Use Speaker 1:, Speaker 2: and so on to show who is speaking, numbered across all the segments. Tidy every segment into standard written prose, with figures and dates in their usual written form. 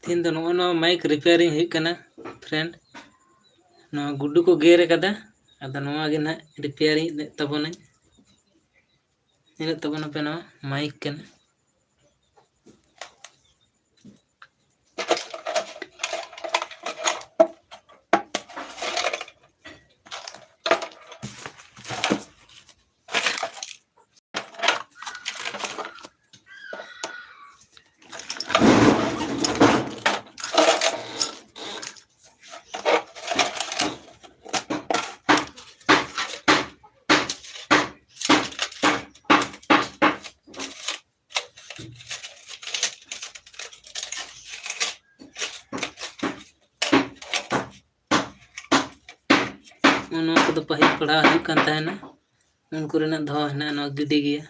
Speaker 1: तीन दो no mic repairing हुई कना फ्रेंड नो गुड्डू को गेर कदा अदा नोआ गे ना रिपेयरिंग तबोना इन तबोना पे नो माइक कना नो को तो पहिल पढ़ा हुई कान तहना उनको रेना धो है नो गिडी गया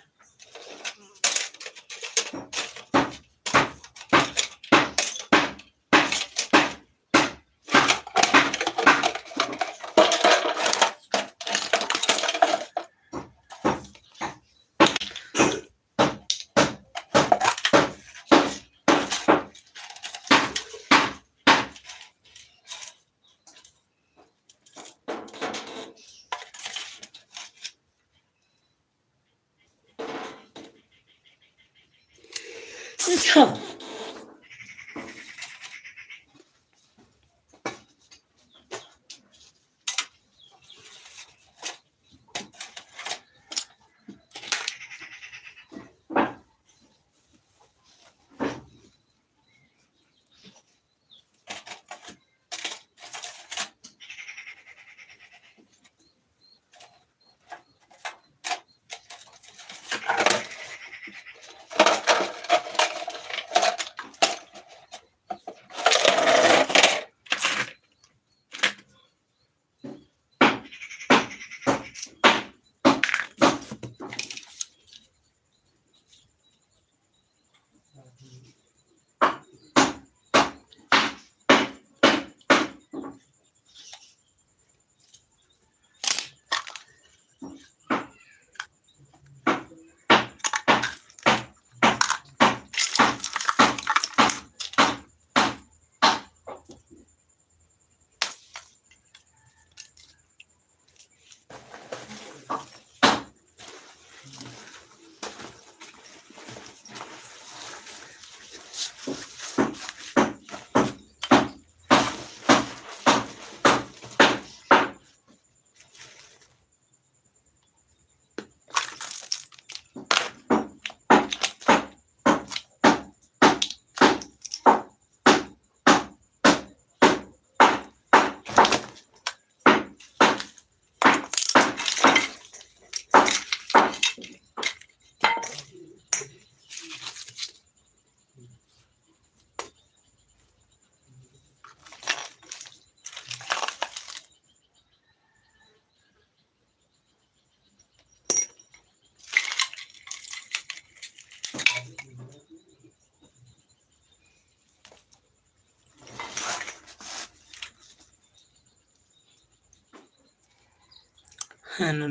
Speaker 1: नो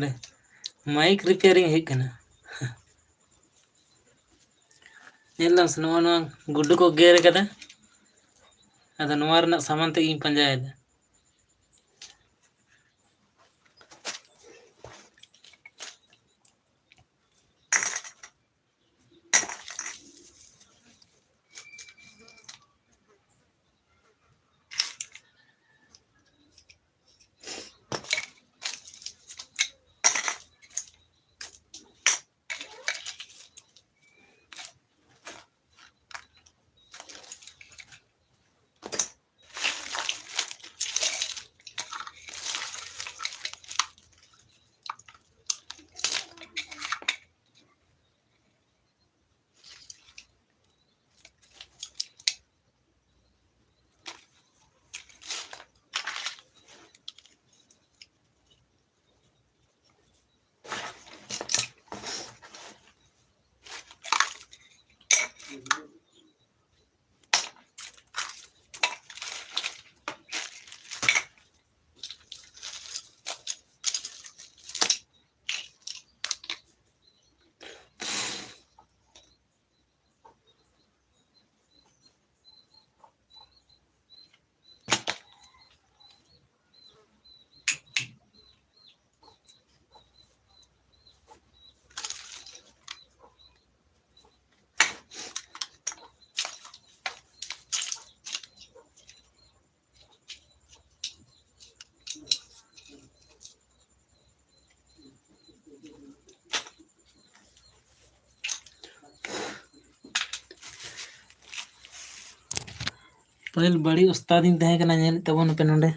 Speaker 1: माइक रिपेयरिंग हुई कना नेलस नो नो गुड्डू को गेर कदा अदा नोआ रना सामान ते इन पंजायदा पहल बड़ी उस्तादिन तहे कना नेल तबन पे नोंडे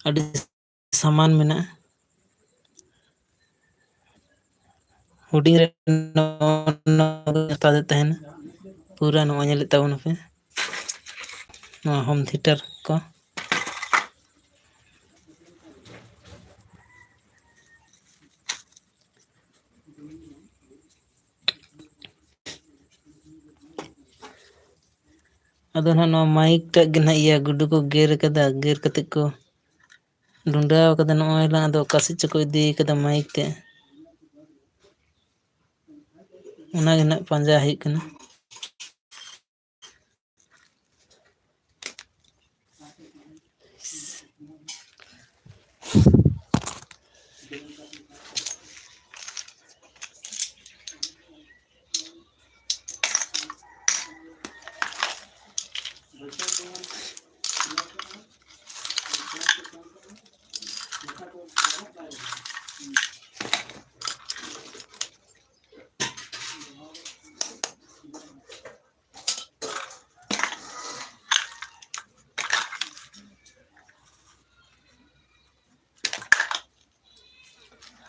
Speaker 1: अड़ी सामान मेना हुडिंग रे उस्ताद तहन पूरा नो नेल तबन पे नो होम थिएटर को अदो ना नो माइक टक गे ना इया गुड्डू को गेर कदा गेर कते को डुंडाव कदा नोय ला अदो कासी चको इदी कदा माइक ते उना गे ना पंजा हिक कना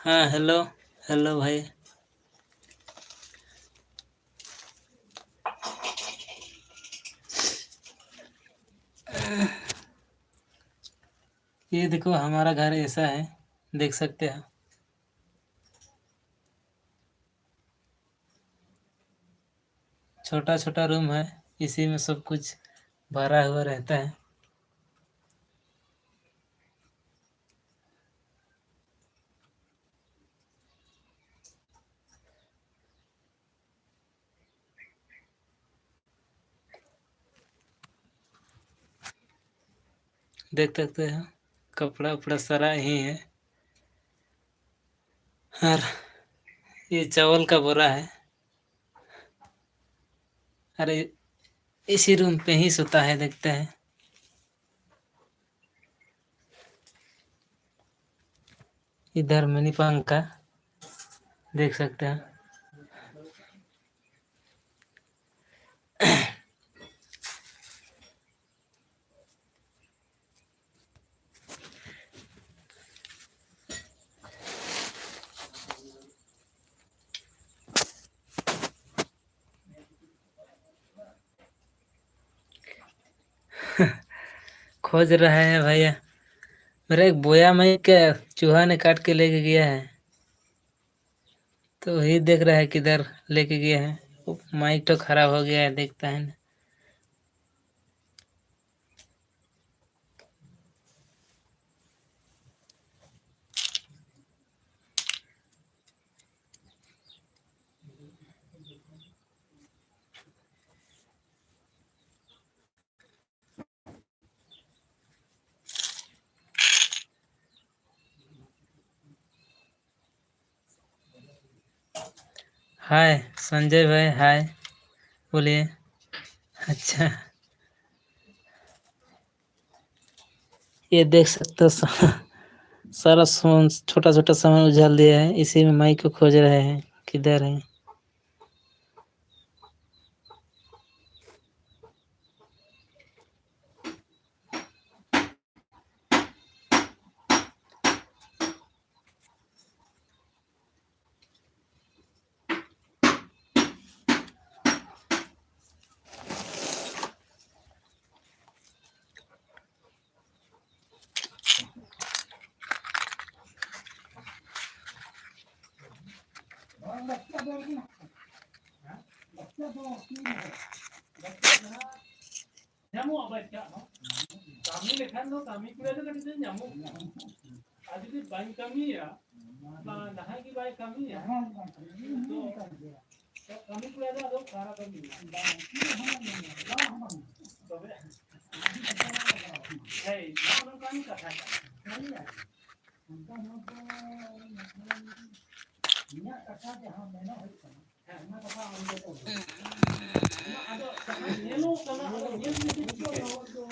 Speaker 1: हाँ हेलो हेलो भाई ये देखो हमारा घर ऐसा है देख सकते हैं छोटा छोटा रूम है इसी में सब कुछ भरा हुआ रहता है देख सकते हैं कपड़ा उपड़ा सारा यही है और ये चावल का बोरा है अरे इसी रूम पे ही सोता है देखते हैं इधर मिनी पंखा देख सकते हैं खोज रहा है भैया मेरा एक बोया में क्या चूहा ने काट के लेके गया है तो वही देख रहा है किधर लेके गया है माइक तो खराब हो गया है देखता है हाय संजय भाई हाय बोलिए अच्छा ये देख सकते हो सारा सामान छोटा छोटा सामान उछाल दिया है इसी में माइक को खोज रहे हैं किधर है kami lekan no kami kira tu kan itu nyamuk. Adi tu bayi kami ya, nah ki bayi kami ya. So kami kira tu ada cara kami. Hey, orang kami kata. Ini kata dia ham mana itu. Nah kata orang itu. Ada kata nelo kata ada nelo itu itu.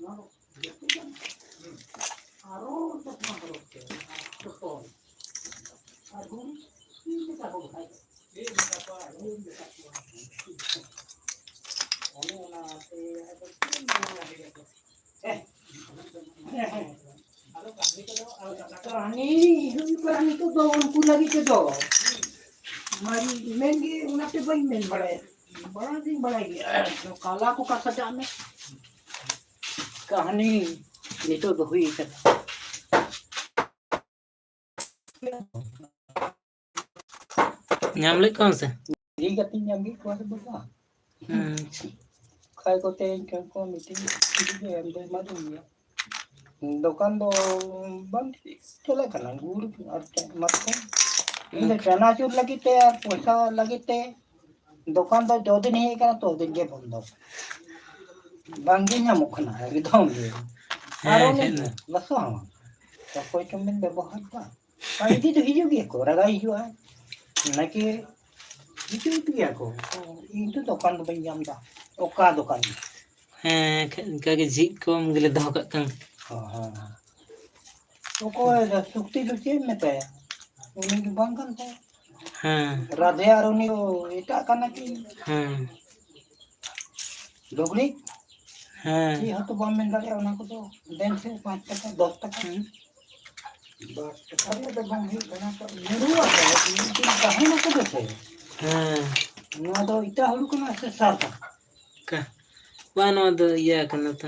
Speaker 2: Kami itu do unku lagi ke do. Mari men gi una pe bain men bड़ा दिन बढ़ाएगी तो काला को का सजा में कहानी ये तो हुई है
Speaker 1: nyam lek kon se
Speaker 2: ये गति नंगी को से बता खाए को ते को मीटिंग ये हम दे मालूम दुकान दो बंद चला कना गुरु और मत इन चनाचूर लगी ते पैसा लगी ते दुकान दो 2 दिन ही का तो दिन के बंद बांगी nyamuk kena एकदम ये आरो नहीं लसो हम तो कोई कमेंट व्यवहार का काई दी तो हिजू गया को रगा हिजू है ना कि हिजू गया को इन तो दुकान तो बन जामदा ओका दुकान
Speaker 1: का के जी को मगले दो का kan
Speaker 2: हां तो को सुक्ति तो चेम में ते उन्हें बांगन तो राधे आरो नी एटा कना की डोगरी जी हाँ तो बम में डाले उन्हें को तो दिन से 5 टका 10 टका बस टका तो बम ही बना तो निरुआ है लेकिन कहीं ना को देते ना तो इतना हुड़ को ना से साथ
Speaker 1: का वानो दो या कना तो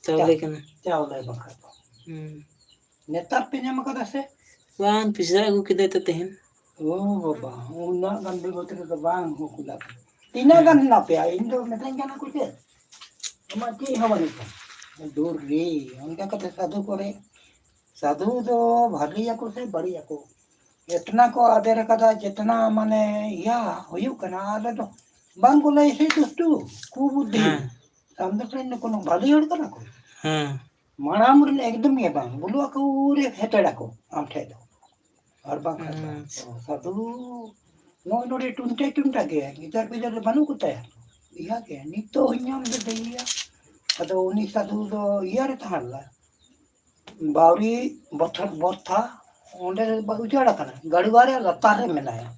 Speaker 1: चावले
Speaker 2: बखा नेता पे जमा कर से
Speaker 1: वान पिसा को किदे तो तेहन
Speaker 2: ओ बाबा उन्ना गंदे बोतल तो बांग हो कुला तीना गन ना पे इन तो मैं जाना कुछ मती हवनी दूर रे उनका कते साधु करे साधु तो भालिया को से बढ़िया को इतना को आदर कदा जितना माने या होयु कना आले तो बांग को ले से दुष्टु खूब बुद्धि सामने फ्रेंड को भाली हड़ कना को माराम रे एकदम ये बांग बुलवा को रे हेतड़ा को आमठे दो और बांग साधु नो नोरे टुंटे टुंटा के इधर पे बनू को तय या के नि तो हन्याम दे दिया अदो उनी साधु दो यार थाला बावरी बथर बथा ओंडे उजाड़ा कना गड़वारे लतारे मेलाया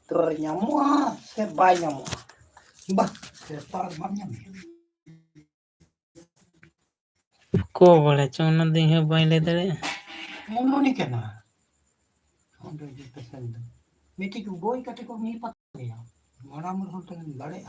Speaker 2: तो ᱧᱟᱢᱚᱜᱼᱟ से बाय ᱧᱟᱢᱚᱜᱼᱟ बा से तार बाम ᱧᱟᱢ
Speaker 1: को बोले चोना दिन है बाई ले दरे
Speaker 2: मोनो नि केना ओंडे जे पेसेंट मिटी को बोई कटे को नी पता गया मारा मुर होल तो लड़े